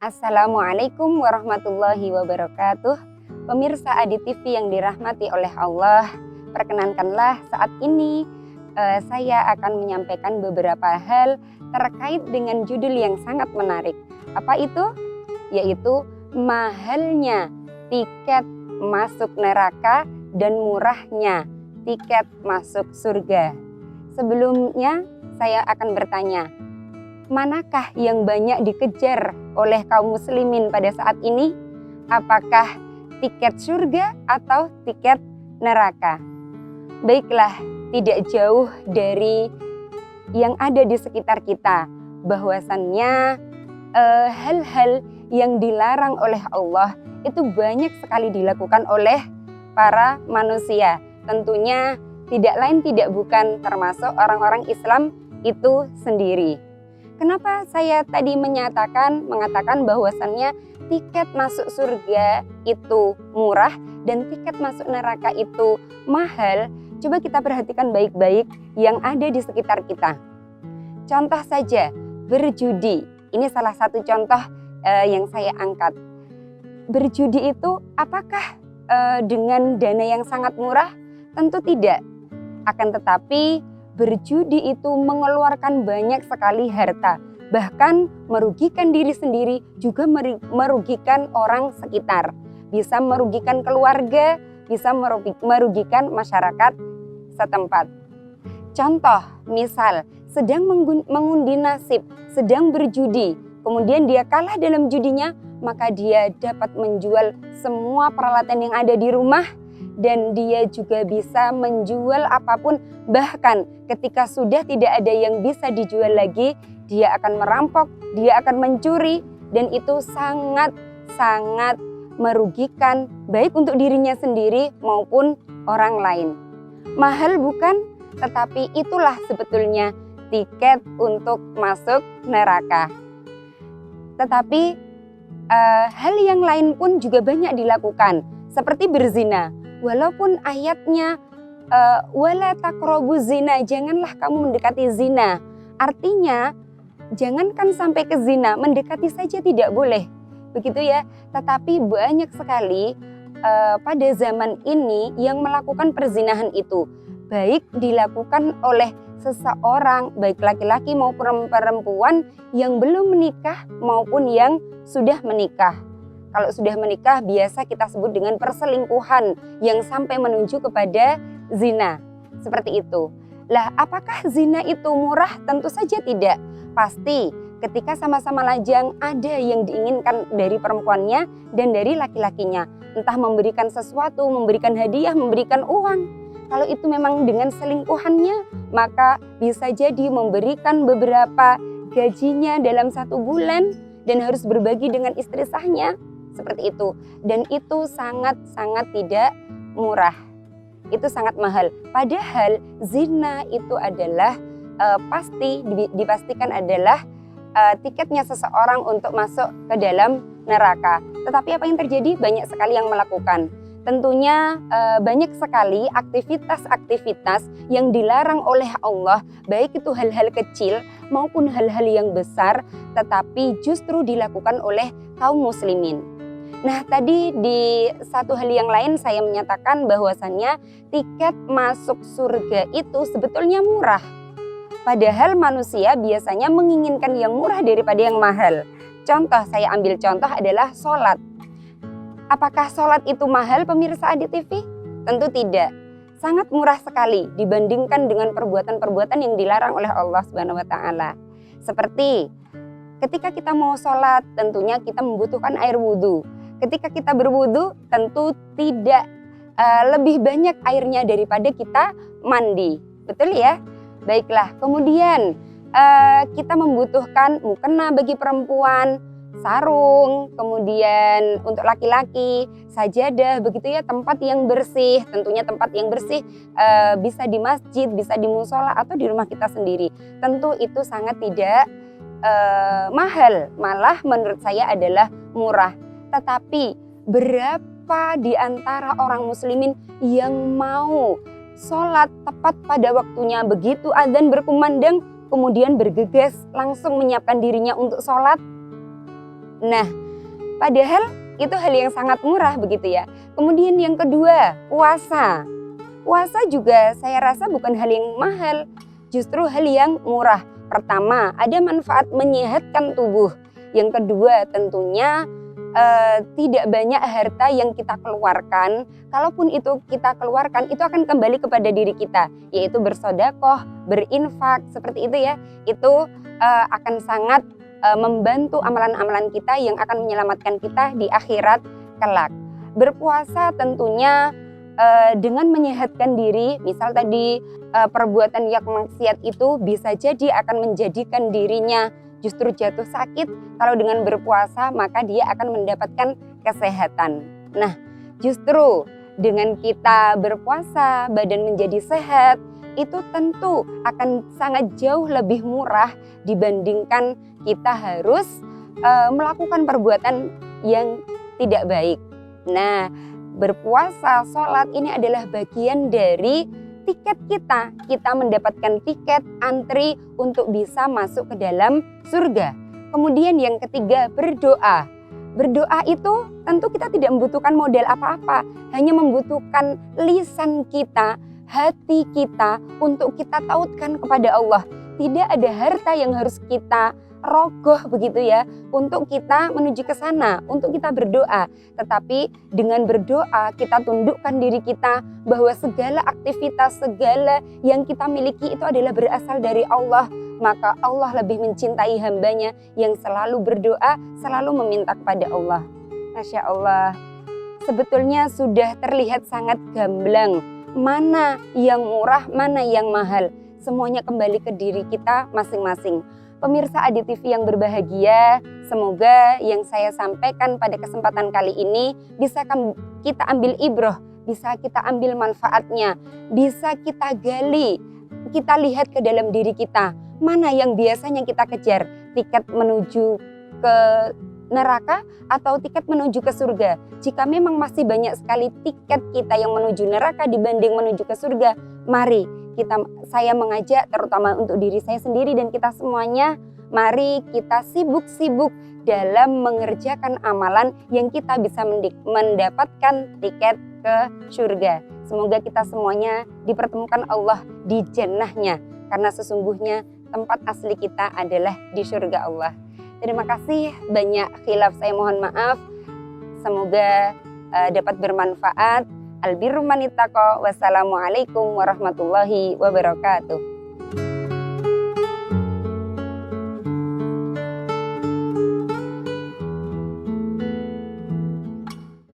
Assalamualaikum warahmatullahi wabarakatuh. Pemirsa Adi TV yang dirahmati oleh Allah, perkenankanlah saat ini saya akan menyampaikan beberapa hal terkait dengan judul yang sangat menarik. Apa itu? Yaitu mahalnya tiket masuk neraka dan murahnya tiket masuk surga. Sebelumnya saya akan bertanya, manakah yang banyak dikejar oleh kaum muslimin pada saat ini? Apakah tiket surga atau tiket neraka? Baiklah, tidak jauh dari yang ada di sekitar kita, bahwasannya hal-hal yang dilarang oleh Allah itu banyak sekali dilakukan oleh para manusia. Tentunya tidak lain tidak bukan termasuk orang-orang Islam itu sendiri. Kenapa saya tadi mengatakan bahwasannya tiket masuk surga itu murah dan tiket masuk neraka itu mahal? Coba kita perhatikan baik-baik yang ada di sekitar kita. Contoh saja, berjudi. Ini salah satu contoh yang saya angkat. Berjudi itu apakah dengan dana yang sangat murah? Tentu tidak. Akan tetapi berjudi itu mengeluarkan banyak sekali harta, bahkan merugikan diri sendiri, juga merugikan orang sekitar, bisa merugikan keluarga, bisa merugikan masyarakat setempat. Contoh, misal sedang mengundi nasib, sedang berjudi, kemudian dia kalah dalam judinya, maka dia dapat menjual semua peralatan yang ada di rumah, dan dia juga bisa menjual apapun. Bahkan ketika sudah tidak ada yang bisa dijual lagi, dia akan merampok, dia akan mencuri, dan itu sangat merugikan baik untuk dirinya sendiri maupun orang lain. Mahal bukan? Tetapi itulah sebetulnya tiket untuk masuk neraka. Tetapi hal yang lain pun juga banyak dilakukan, seperti berzina. Walaupun ayatnya wala taqrabuz zina, janganlah kamu mendekati zina. Artinya jangankan sampai ke zina, mendekati saja tidak boleh. Begitu ya. Tetapi banyak sekali pada zaman ini yang melakukan perzinahan itu, baik dilakukan oleh seseorang, baik laki-laki maupun perempuan yang belum menikah maupun yang sudah menikah. Kalau sudah menikah biasa kita sebut dengan perselingkuhan yang sampai menuju kepada zina. Seperti itu. Lah, apakah zina itu murah? Tentu saja tidak. Pasti ketika sama-sama lajang ada yang diinginkan dari perempuannya dan dari laki-lakinya. Entah memberikan sesuatu, memberikan hadiah, memberikan uang. Kalau itu memang dengan selingkuhannya, maka bisa jadi memberikan beberapa gajinya dalam 1 bulan dan harus berbagi dengan istri sahnya. Seperti itu. Dan itu sangat tidak murah. Itu sangat mahal. Padahal zina itu adalah pasti dipastikan adalah tiketnya seseorang untuk masuk ke dalam neraka. Tetapi apa yang terjadi? Banyak sekali yang melakukan. Tentunya banyak sekali aktivitas-aktivitas yang dilarang oleh Allah, baik itu hal-hal kecil maupun hal-hal yang besar, tetapi justru dilakukan oleh kaum muslimin. Nah, tadi di satu hal yang lain saya menyatakan bahwasannya tiket masuk surga itu sebetulnya murah. Padahal manusia biasanya menginginkan yang murah daripada yang mahal. Contoh, saya ambil contoh adalah sholat. Apakah sholat itu mahal, pemirsa Adi TV? Tentu tidak. Sangat murah sekali dibandingkan dengan perbuatan-perbuatan yang dilarang oleh Allah Subhanahu wa Ta'ala. Seperti ketika kita mau sholat, tentunya kita membutuhkan air wudhu. Ketika kita berwudu, tentu tidak lebih banyak airnya daripada kita mandi. Betul ya? Baiklah, kemudian kita membutuhkan mukena bagi perempuan, sarung, kemudian untuk laki-laki, sajadah, begitu ya, tempat yang bersih. Tentunya tempat yang bersih bisa di masjid, bisa di musola atau di rumah kita sendiri. Tentu itu sangat tidak mahal, malah menurut saya adalah murah. Tetapi berapa di antara orang muslimin yang mau sholat tepat pada waktunya, begitu adzan berkumandang kemudian bergegas langsung menyiapkan dirinya untuk sholat. Nah, padahal itu hal yang sangat murah begitu ya. Kemudian yang kedua, puasa. Puasa juga saya rasa bukan hal yang mahal, justru hal yang murah. Pertama, ada manfaat menyehatkan tubuh. Yang kedua, tentunya tidak banyak harta yang kita keluarkan. Kalaupun itu kita keluarkan, itu akan kembali kepada diri kita, yaitu bersedekah, berinfak, seperti itu ya. Itu akan sangat membantu amalan-amalan kita yang akan menyelamatkan kita di akhirat kelak. Berpuasa tentunya dengan menyehatkan diri, misal tadi perbuatan yang maksiat itu bisa jadi akan menjadikan dirinya justru jatuh sakit. Kalau dengan berpuasa maka dia akan mendapatkan kesehatan. Nah, justru dengan kita berpuasa badan menjadi sehat, itu tentu akan sangat jauh lebih murah dibandingkan kita harus melakukan perbuatan yang tidak baik. Nah, berpuasa, sholat ini adalah bagian dari tiket kita. Kita mendapatkan tiket antri untuk bisa masuk ke dalam surga. Kemudian yang ketiga, berdoa. Berdoa itu tentu kita tidak membutuhkan modal apa-apa, hanya membutuhkan lisan kita, hati kita untuk kita tautkan kepada Allah. Tidak ada harta yang harus kita rogoh begitu ya untuk kita menuju ke sana, untuk kita berdoa. Tetapi dengan berdoa kita tundukkan diri kita bahwa segala aktivitas, segala yang kita miliki itu adalah berasal dari Allah. Maka Allah lebih mencintai hambanya yang selalu berdoa, selalu meminta kepada Allah. Masya Allah, sebetulnya sudah terlihat sangat gamblang mana yang murah, mana yang mahal. Semuanya kembali ke diri kita masing-masing. Pemirsa Adi TV yang berbahagia, semoga yang saya sampaikan pada kesempatan kali ini bisa kita ambil ibroh, bisa kita ambil manfaatnya, bisa kita gali, kita lihat ke dalam diri kita. Mana yang biasanya kita kejar, tiket menuju ke neraka atau tiket menuju ke surga. Jika memang masih banyak sekali tiket kita yang menuju neraka dibanding menuju ke surga, mari saya mengajak terutama untuk diri saya sendiri dan kita semuanya, mari kita sibuk-sibuk dalam mengerjakan amalan yang kita bisa mendapatkan tiket ke surga. Semoga kita semuanya dipertemukan Allah di jannahnya, karena sesungguhnya tempat asli kita adalah di surga Allah. Terima kasih, banyak khilaf saya mohon maaf. Semoga dapat bermanfaat. Albirru man ittaqa. Wassalamualaikum warahmatullahi wabarakatuh.